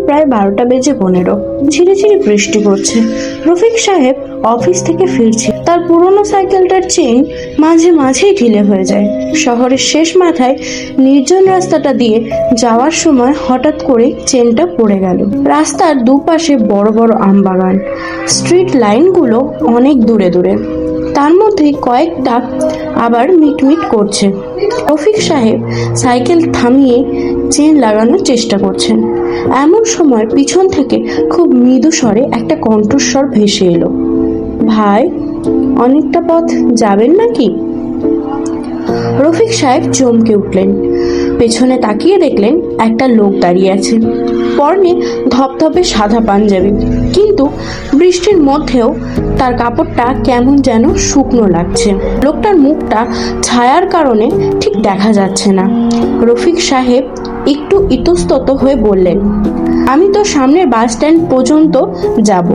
প্রায় 12:15। ঝিরিঝিরি বৃষ্টি পড়ছে। রফিক সাহেব অফিস থেকে ফিরছে। তার পুরনো সাইকেলটার চেন মাঝে মাঝেই ঢিলে হয়ে যায়। শহরের শেষ মাথায় নির্জন রাস্তাটা দিয়ে যাওয়ার সময় হঠাৎ করে চেনটা পড়ে গেল। রাস্তার দুপাশে বড় বড় আমবাগান, স্ট্রিট লাইনগুলো অনেক দূরে দূরে, তার মধ্যে কয়েকটা আবার মিটমিট করছে। রফিক সাহেব সাইকেল থামিয়ে চেন লাগানোর চেষ্টা করছেন। এমন সময় পিছন থেকে খুব মৃদু স্বরে একটা কণ্ঠস্বর ভেসে এলো, ভাই, অনেকটা পথ যাবেন নাকি? রফিক সাহেব চমকে উঠলেন। পেছনে তাকিয়ে দেখলেন একটা লোক দাঁড়িয়ে আছে, পরনে ধপধপে সাদা পাঞ্জাবি, কিন্তু বৃষ্টির মধ্যেও তার কাপড়টা কেমন যেন শুকনো লাগছে। লোকটার মুখটা ছায়ার কারণে ঠিক দেখা যাচ্ছে না। রফিক সাহেব একটু ইতস্তত হয়ে বললেন, আমি তো সামনের বাস স্ট্যান্ড পর্যন্ত যাব।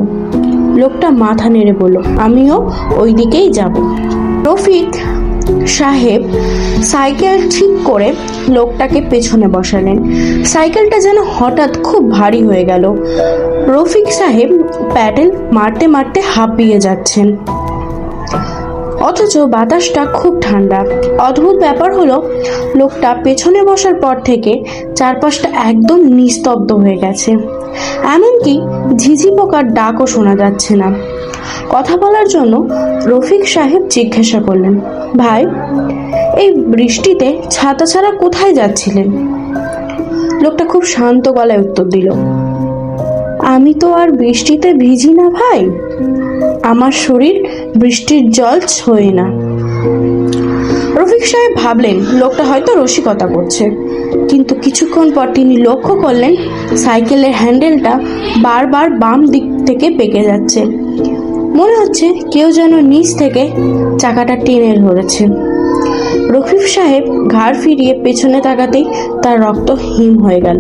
লোকটা মাথা নেড়ে বলল, আমিও ওই দিকেই যাব। রফিক সাহেব সাইকেল ঠিক করে লোকটাকে পেছনে বসালেন। সাইকেলটা যেন হঠাৎ খুব ভারী হয়ে গেল। রফিক সাহেব প্যাডেল মারতে মারতে হাঁপিয়ে যাচ্ছেন, অথচ বাতাসটা খুব ঠান্ডা। অদ্ভুত ব্যাপার হলো, লোকটা পেছনে বসার পর থেকে চারপাশটা একদম নিস্তব্ধ হয়ে গেছে। এমনকি ঝিঝি পোকার ডাকও শোনা যাচ্ছে না। কথা বলার জন্য রফিক সাহেব জিজ্ঞাসা করলেন, ভাই, এই বৃষ্টিতে ছাতা ছাড়া কোথায় যাচ্ছিলেন? লোকটা খুব শান্ত গলায় উত্তর দিল, আমি তো আর বৃষ্টিতে ভিজি না ভাই, আমার শরীর বৃষ্টির জল ছোঁয় না। রফিক সাহেব ভাবলেন লোকটা হয়তো রসিকতা করছে, কিন্তু কিছুক্ষণ পর তিনি লক্ষ্য করলেন সাইকেলের হ্যান্ডেলটা বারবার বাম দিক থেকে বেঁকে যাচ্ছে। মনে হচ্ছে কেউ যেন নিচ থেকে চাকাটা টেনে ধরেছে। রফিক সাহেব ঘাড় ফিরিয়ে পেছনে তাকাতেই তার রক্ত হিম হয়ে গেল।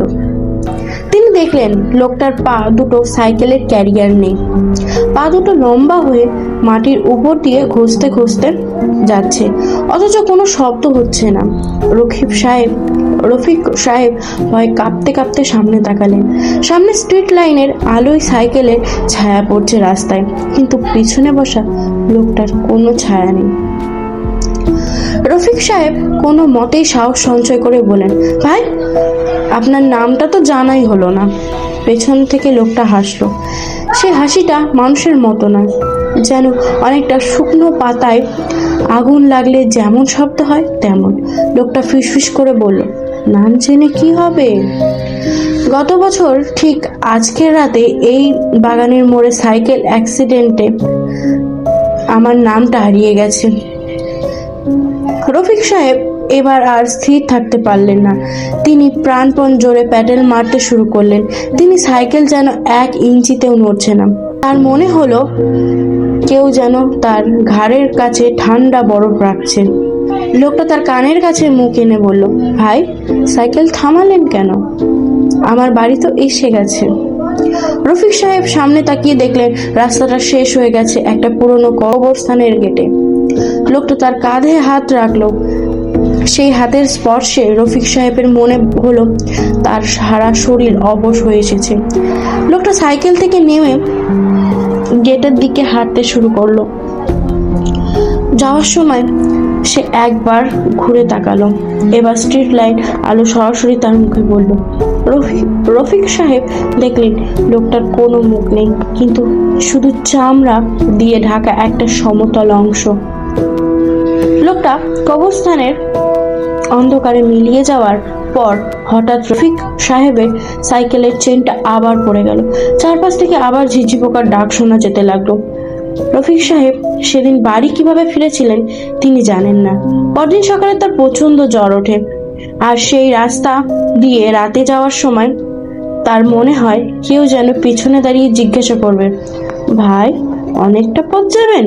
তিনি দেখলেন লোকটার পা দুটো সাইকেলের ক্যারিয়ার নেই। পা দুটো লম্বা হয়ে মাটির উপর দিয়ে ঘষতে ঘষতে যাচ্ছে, অথচ কোনো শব্দ হচ্ছে না। রফিক সাহেব ভয় কাঁপতে কাঁপতে সামনে তাকালেন। সামনে স্ট্রিট লাইনের আলোয় সাইকেলের ছায়া পড়ছে রাস্তায়, কিন্তু পিছনে বসা লোকটার কোনো ছায়া নেই। রফিক সাহেব কোনো মতেই সাহস সঞ্চয় করে বলেন, ভাই, আপনার নামটা তো জানাই হলো না। পেছন থেকে লোকটা হাসলো। সে হাসিটা মানুষের মতো না, যেন অনেকটা শুকনো পাতায় আগুন লাগলে যেমন শব্দ হয় তেমন। লোকটা ফিসফিস করে বলল, নাম জেনে কি হবে? গত বছর ঠিক আজকের রাতে এই বাগানের মোড়ে সাইকেল অ্যাক্সিডেন্টে আমার নামটা হারিয়ে গেছে। রফিক সাহেব এবার আর স্থির থাকতে পারলেন না। তিনি প্রাণপণ জোরে প্যাডেল মারতে শুরু করলেন। তিনি সাইকেল যেন 1 ইঞ্চিতেও নড়ছে না। তার মনে হলো কেউ যেন তার ঘাড়ের কাছে ঠান্ডা বরফ রাখছে। লোকটা তার কানের কাছে মুখ এনে বলল, ভাই, সাইকেল থামালেন কেন? আমার বাড়ি তো এসে গেছে। রফিক সাহেব সামনে তাকিয়ে দেখলেন রাস্তাটা শেষ হয়ে গেছে একটা পুরনো কবরস্থানের গেটে। লোকটা তার কাঁধে হাত রাখলো। সেই হাতের স্পর্শে রফিক সাহেবের মনে হলো তার সারা শরীর অবশ হয়ে এসেছে। লোকটা সাইকেল থেকে নেমে গেটের দিকে হাঁটতে শুরু করলো। যাওয়ার সময় সে একবার ঘুরে তাকালো। এবার স্ট্রিট লাইট আলো সরাসরি তার মুখে বলল। রফিক সাহেব দেখলেন লোকটার কোনো মুখ নেই, কিন্তু শুধু চামড়া দিয়ে ঢাকা একটা সমতল অংশ। লোকটা কবরস্থানের অন্ধকারে মিলিয়ে যাওয়ার পর হঠাৎ রফিক সাহেবের সাইকেলের চেনটা আবার পড়ে গেল। চারপাশ থেকে আবার ঝিঝি পোকার ডাক শোনা যেতে লাগলো। রফিক সাহেব সেদিন বাড়ি কিভাবে ফিরেছিলেন তিনি জানেন না। পরদিন সকালে তার প্রচন্ড জ্বর ওঠে, আর সেই রাস্তা দিয়ে রাতে যাওয়ার সময় তার মনে হয় কেউ যেন পিছনে দাঁড়িয়ে জিজ্ঞাসা করবে, ভাই, অনেকটা পথ যাবেন?